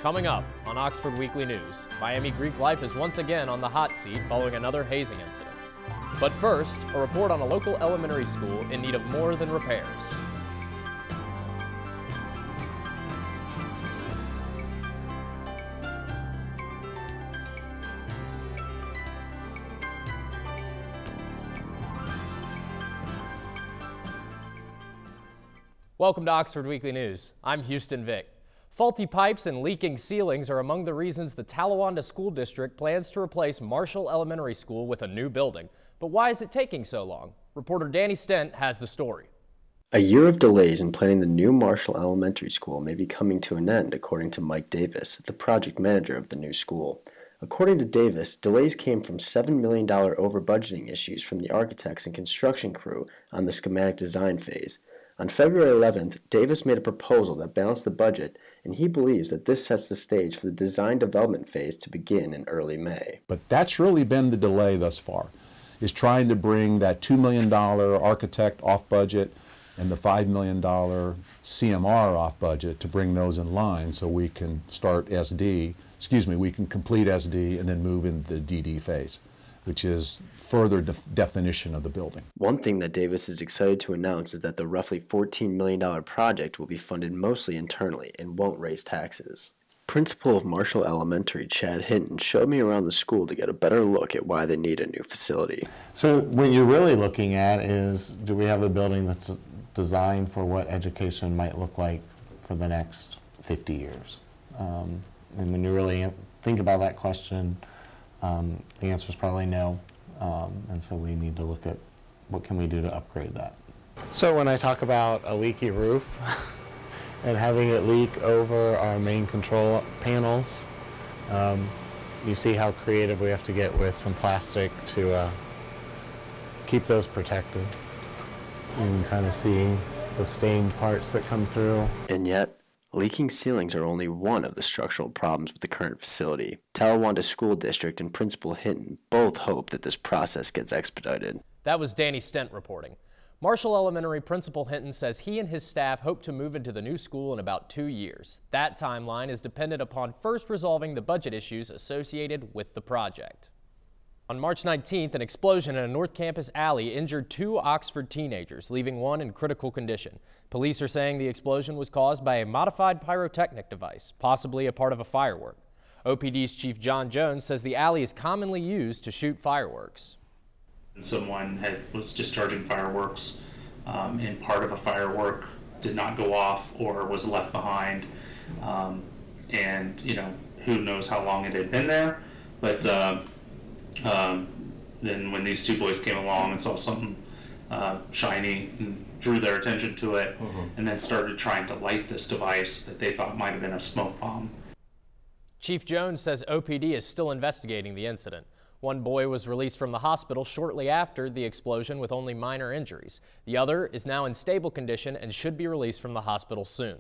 Coming up on Oxford Weekly News, Miami Greek life is once again on the hot seat following another hazing incident. But first, a report on a local elementary school in need of more than repairs. Welcome to Oxford Weekly News. I'm Houston Vick. Faulty pipes and leaking ceilings are among the reasons the Talawanda School District plans to replace Marshall Elementary School with a new building. But why is it taking so long? Reporter Danny Stent has the story. A year of delays in planning the new Marshall Elementary School may be coming to an end, according to Mike Davis, the project manager of the new school. According to Davis, delays came from $7 million over budgeting issues from the architects and construction crew on the schematic design phase. On February 11th, Davis made a proposal that balanced the budget, and he believes that this sets the stage for the design development phase to begin in early May. But that's really been the delay thus far, is trying to bring that $2 million architect off budget and the $5 million CMR off budget to bring those in line so we can start we can complete SD and then move into the DD phase, which is further definition of the building. One thing that Davis is excited to announce is that the roughly $14 million project will be funded mostly internally and won't raise taxes. Principal of Marshall Elementary, Chad Hinton, showed me around the school to get a better look at why they need a new facility. So what you're really looking at is, do we have a building that's designed for what education might look like for the next 50 years? And when you really think about that question, the answer is probably no. And so we need to look at what can we do to upgrade that. So when I talk about a leaky roof and having it leak over our main control panels, you see how creative we have to get with some plastic to keep those protected. You can kind of see the stained parts that come through. And yet, leaking ceilings are only one of the structural problems with the current facility. Talawanda School District and Principal Hinton both hope that this process gets expedited. That was Danny Stent reporting. Marshall Elementary Principal Hinton says he and his staff hope to move into the new school in about 2 years. That timeline is dependent upon first resolving the budget issues associated with the project. On March 19th, an explosion in a North Campus alley injured 2 Oxford teenagers, leaving one in critical condition. Police are saying the explosion was caused by a modified pyrotechnic device, possibly a part of a firework. OPD's Chief John Jones says the alley is commonly used to shoot fireworks. Someone was discharging fireworks and part of a firework did not go off or was left behind. And, who knows how long it had been there. But then when these 2 boys came along and saw something shiny and drew their attention to it, and then started trying to light this device that they thought might have been a smoke bomb. Chief Jones says OPD is still investigating the incident. One boy was released from the hospital shortly after the explosion with only minor injuries. The other is now in stable condition and should be released from the hospital soon.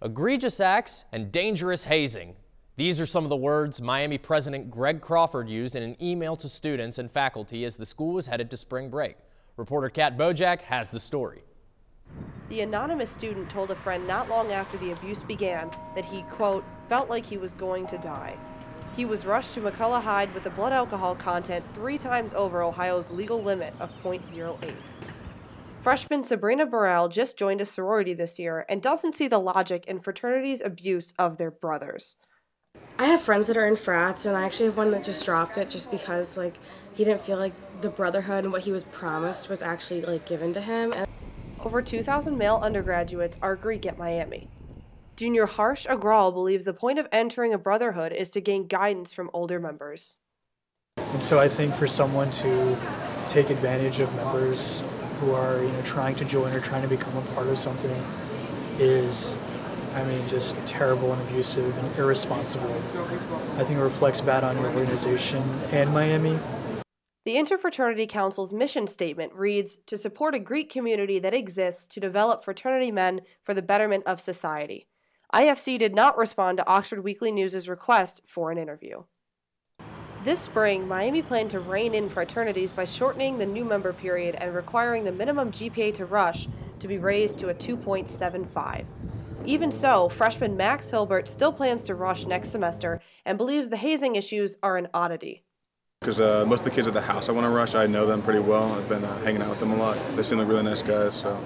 Egregious acts and dangerous hazing. These are some of the words Miami President Greg Crawford used in an email to students and faculty as the school was headed to spring break. Reporter Kat Bojack has the story. The anonymous student told a friend not long after the abuse began that he, quote, felt like he was going to die. He was rushed to McCullough Hyde with a blood alcohol content 3 times over Ohio's legal limit of 0.08. Freshman Sabrina Burrell just joined a sorority this year and doesn't see the logic in fraternity's abuse of their brothers. I have friends that are in frats, and I actually have one that just dropped it just because, he didn't feel like the brotherhood and what he was promised was actually, given to him. And over 2,000 male undergraduates are Greek at Miami. Junior Harsh Agrawal believes the point of entering a brotherhood is to gain guidance from older members. And so I think for someone to take advantage of members who are, trying to join or trying to become a part of something is, just terrible and abusive and irresponsible. I think it reflects bad on your organization and Miami. The Interfraternity Council's mission statement reads, to support a Greek community that exists to develop fraternity men for the betterment of society. IFC did not respond to Oxford Weekly News' request for an interview. This spring, Miami planned to rein in fraternities by shortening the new member period and requiring the minimum GPA to rush to be raised to a 2.75. Even so, freshman Max Hilbert still plans to rush next semester and believes the hazing issues are an oddity. Because most of the kids at the house I want to rush, I know them pretty well. I've been hanging out with them a lot. They seem like really nice guys. So.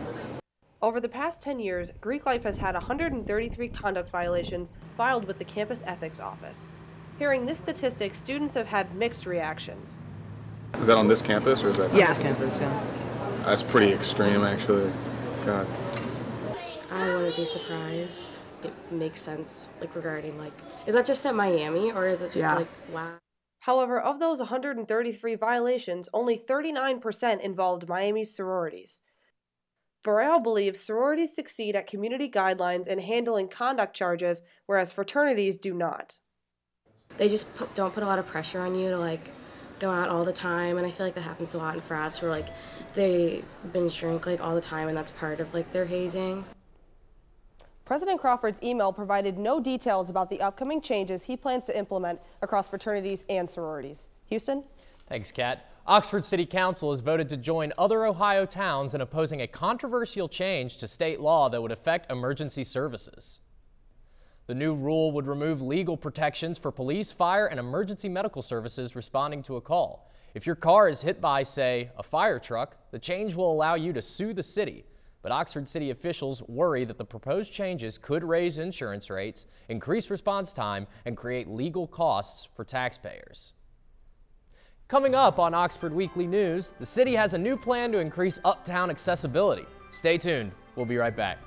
Over the past 10 years, Greek Life has had 133 conduct violations filed with the campus ethics office. Hearing this statistic, students have had mixed reactions. Is that on this campus or is that? Yes. Campus, yeah. That's pretty extreme, actually. God. I wouldn't be surprised. It makes sense, like regarding like, is that just at Miami or is it just like, wow? However, of those 133 violations, only 39% involved Miami's sororities. Burrell believes sororities succeed at community guidelines in handling conduct charges, whereas fraternities do not. They just don't put a lot of pressure on you to like go out all the time, and I feel like that happens a lot in frats where like they binge drink like all the time, and that's part of like their hazing. President Crawford's email provided no details about the upcoming changes he plans to implement across fraternities and sororities. Houston? Thanks, Kat. Oxford City Council has voted to join other Ohio towns in opposing a controversial change to state law that would affect emergency services. The new rule would remove legal protections for police, fire, and emergency medical services responding to a call. If your car is hit by, say, a fire truck, the change will allow you to sue the city. But Oxford City officials worry that the proposed changes could raise insurance rates, increase response time, and create legal costs for taxpayers. Coming up on Oxford Weekly News, the city has a new plan to increase uptown accessibility. Stay tuned. We'll be right back.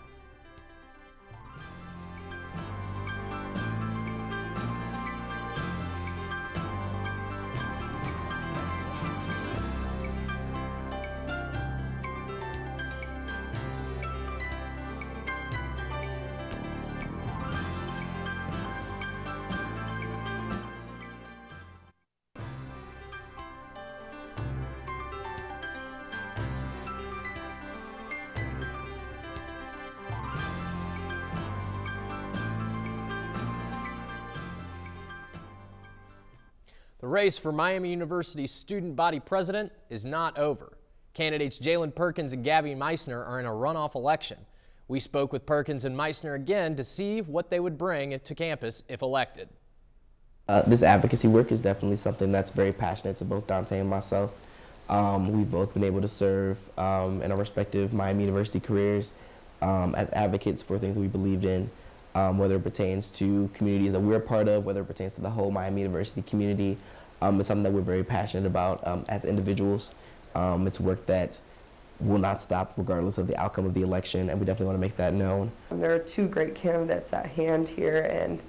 The race for Miami University's student body president is not over. Candidates Jalen Perkins and Gabby Meissner are in a runoff election. We spoke with Perkins and Meissner again to see what they would bring to campus if elected. This advocacy work is definitely something that's very passionate to both Dante and myself. We've both been able to serve in our respective Miami University careers as advocates for things that we believed in, whether it pertains to communities that we're a part of, whether it pertains to the whole Miami University community. It's something that we're very passionate about as individuals. It's work that will not stop regardless of the outcome of the election, and we definitely want to make that known. There are two great candidates at hand here, and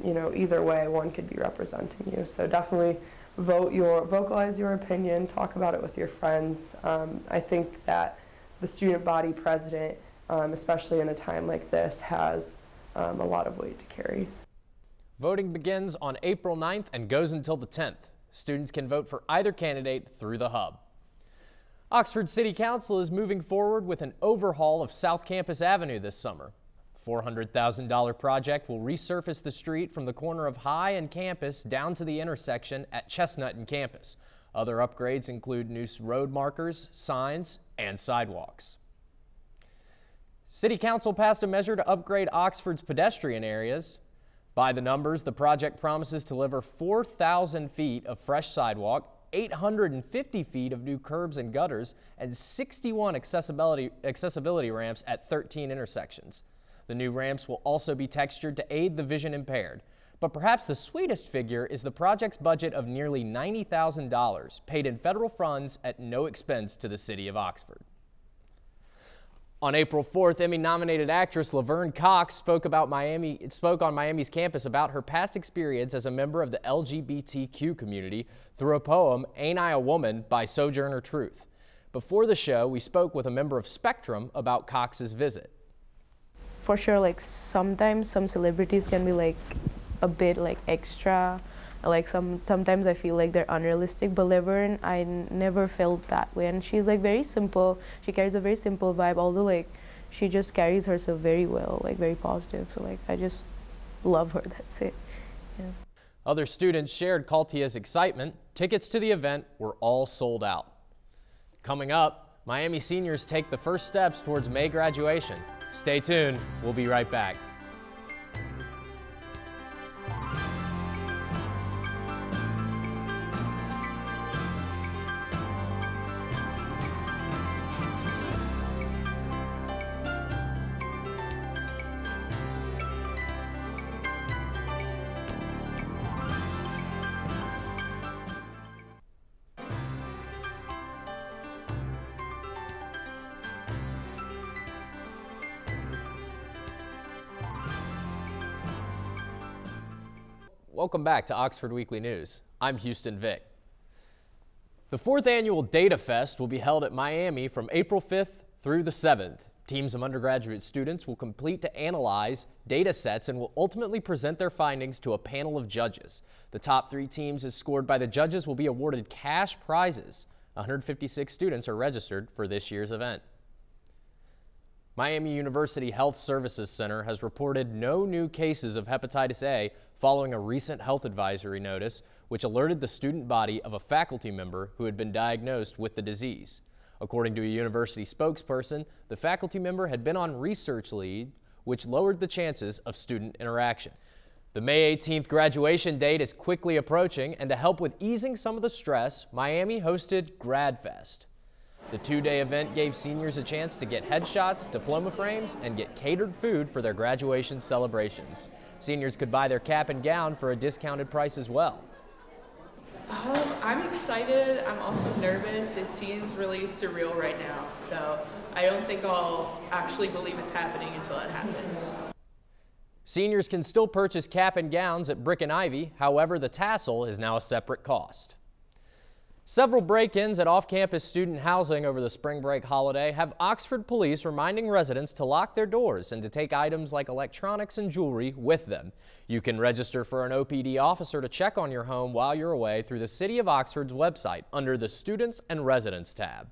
you know, either way, one could be representing you. So definitely vocalize your opinion, talk about it with your friends. I think that the student body president, especially in a time like this, has a lot of weight to carry. Voting begins on April 9th and goes until the 10th. Students can vote for either candidate through the hub. Oxford City Council is moving forward with an overhaul of South Campus Avenue this summer. The $400,000 project will resurface the street from the corner of High and Campus down to the intersection at Chestnut and Campus. Other upgrades include new road markers, signs, and sidewalks. City Council passed a measure to upgrade Oxford's pedestrian areas. By the numbers, the project promises to deliver 4,000 feet of fresh sidewalk, 850 feet of new curbs and gutters, and 61 accessibility ramps at 13 intersections. The new ramps will also be textured to aid the vision impaired. But perhaps the sweetest figure is the project's budget of nearly $90,000, paid in federal funds at no expense to the city of Oxford. On April 4th, Emmy-nominated actress Laverne Cox spoke on Miami's campus about her past experience as a member of the LGBTQ community through a poem, Ain't I a Woman, by Sojourner Truth. Before the show, we spoke with a member of Spectrum about Cox's visit. For sure, like sometimes some celebrities can be like a bit like extra. Like sometimes I feel like they're unrealistic, but Laverne, I never felt that way. And she's like very simple. She carries a very simple vibe, although like she just carries herself very well, like very positive. So like I just love her, that's it. Yeah. Other students shared Kaltia's excitement. Tickets to the event were all sold out. Coming up, Miami seniors take the first steps towards May graduation. Stay tuned. We'll be right back. Welcome back to Oxford Weekly News. I'm Houston Vick. The 4th annual Data Fest will be held at Miami from April 5th through the 7th. Teams of undergraduate students will complete to analyze data sets and will ultimately present their findings to a panel of judges. The top 3 teams as scored by the judges will be awarded cash prizes. 156 students are registered for this year's event. Miami University Health Services Center has reported no new cases of hepatitis A following a recent health advisory notice, which alerted the student body of a faculty member who had been diagnosed with the disease. According to a university spokesperson, the faculty member had been on research leave, which lowered the chances of student interaction. The May 18th graduation date is quickly approaching, and to help with easing some of the stress, Miami hosted GradFest. The 2-day event gave seniors a chance to get headshots, diploma frames, and get catered food for their graduation celebrations. Seniors could buy their cap and gown for a discounted price as well. I'm excited. I'm also nervous. It seems really surreal right now, so I don't think I'll actually believe it's happening until it happens. Seniors can still purchase cap and gowns at Brick and Ivy. However, the tassel is now a separate cost. Several break-ins at off-campus student housing over the spring break holiday have Oxford police reminding residents to lock their doors and to take items like electronics and jewelry with them. You can register for an OPD officer to check on your home while you're away through the City of Oxford's website under the Students and Residents tab.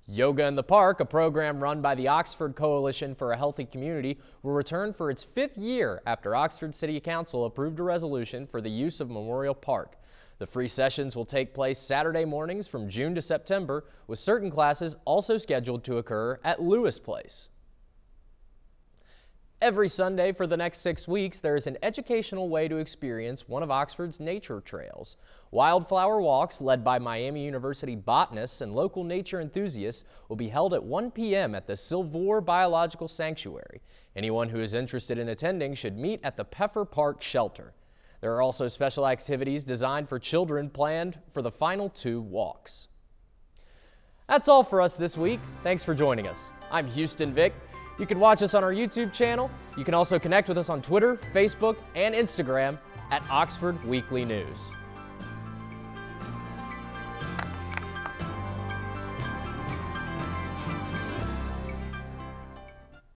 Yoga in the Park, a program run by the Oxford Coalition for a Healthy Community, will return for its 5th year after Oxford City Council approved a resolution for the use of Memorial Park. The free sessions will take place Saturday mornings from June to September, with certain classes also scheduled to occur at Lewis Place. Every Sunday for the next 6 weeks, there is an educational way to experience one of Oxford's nature trails. Wildflower walks led by Miami University botanists and local nature enthusiasts will be held at 1 p.m. at the Silvore Biological Sanctuary. Anyone who is interested in attending should meet at the Peffer Park Shelter. There are also special activities designed for children planned for the final 2 walks. That's all for us this week. Thanks for joining us. I'm Houston Vick. You can watch us on our YouTube channel. You can also connect with us on Twitter, Facebook, and Instagram at Oxford Weekly News.